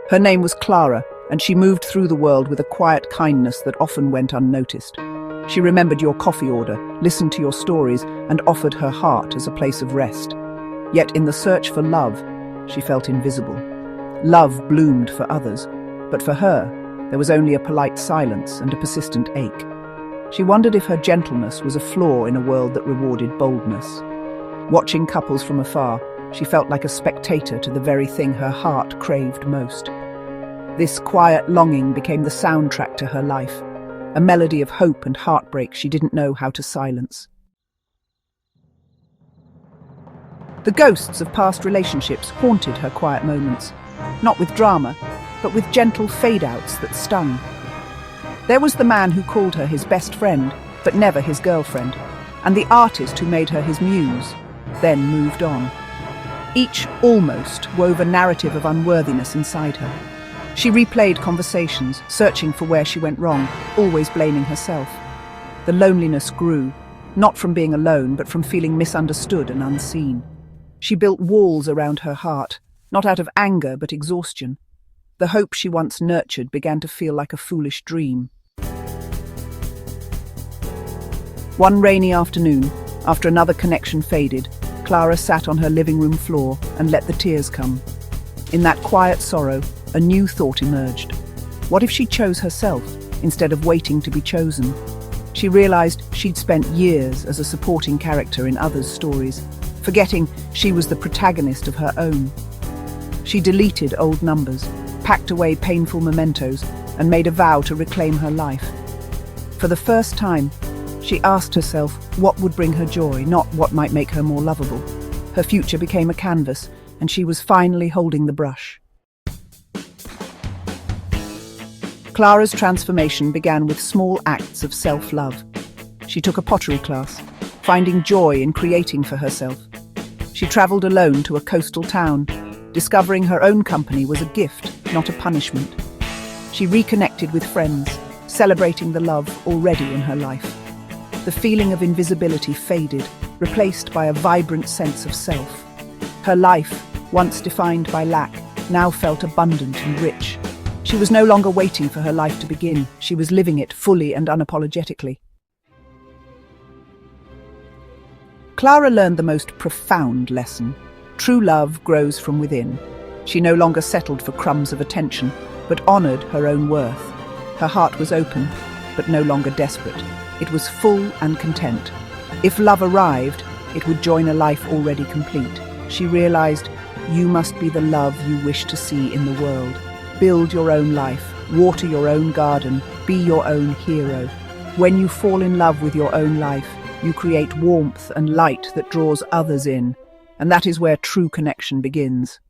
Her name was Clara, and she moved through the world with a quiet kindness that often went unnoticed. She remembered your coffee order, listened to your stories, and offered her heart as a place of rest. Yet in the search for love, she felt invisible. Love bloomed for others, but for her, there was only a polite silence and a persistent ache. She wondered if her gentleness was a flaw in a world that rewarded boldness. Watching couples from afar, she felt like a spectator to the very thing her heart craved most. This quiet longing became the soundtrack to her life, a melody of hope and heartbreak she didn't know how to silence. The ghosts of past relationships haunted her quiet moments, not with drama, but with gentle fade-outs that stung. There was the man who called her his best friend, but never his girlfriend, and the artist who made her his muse, then moved on. Each almost wove a narrative of unworthiness inside her. She replayed conversations, searching for where she went wrong, always blaming herself. The loneliness grew, not from being alone, but from feeling misunderstood and unseen. She built walls around her heart, not out of anger but exhaustion. The hope she once nurtured began to feel like a foolish dream. One rainy afternoon, after another connection faded, Clara sat on her living room floor and let the tears come. In that quiet sorrow, a new thought emerged. What if she chose herself, instead of waiting to be chosen? She realized she'd spent years as a supporting character in others' stories, forgetting she was the protagonist of her own. She deleted old numbers, packed away painful mementos, and made a vow to reclaim her life. For the first time, she asked herself what would bring her joy, not what might make her more lovable. Her future became a canvas, and she was finally holding the brush. Clara's transformation began with small acts of self-love. She took a pottery class, finding joy in creating for herself. She traveled alone to a coastal town, discovering her own company was a gift, not a punishment. She reconnected with friends, celebrating the love already in her life. The feeling of invisibility faded, replaced by a vibrant sense of self. Her life, once defined by lack, now felt abundant and rich. She was no longer waiting for her life to begin. She was living it fully and unapologetically. Clara learned the most profound lesson. True love grows from within. She no longer settled for crumbs of attention, but honored her own worth. Her heart was open, but no longer desperate. It was full and content. If love arrived, it would join a life already complete. She realized, you must be the love you wish to see in the world. Build your own life, water your own garden, be your own hero. When you fall in love with your own life, you create warmth and light that draws others in, and that is where true connection begins.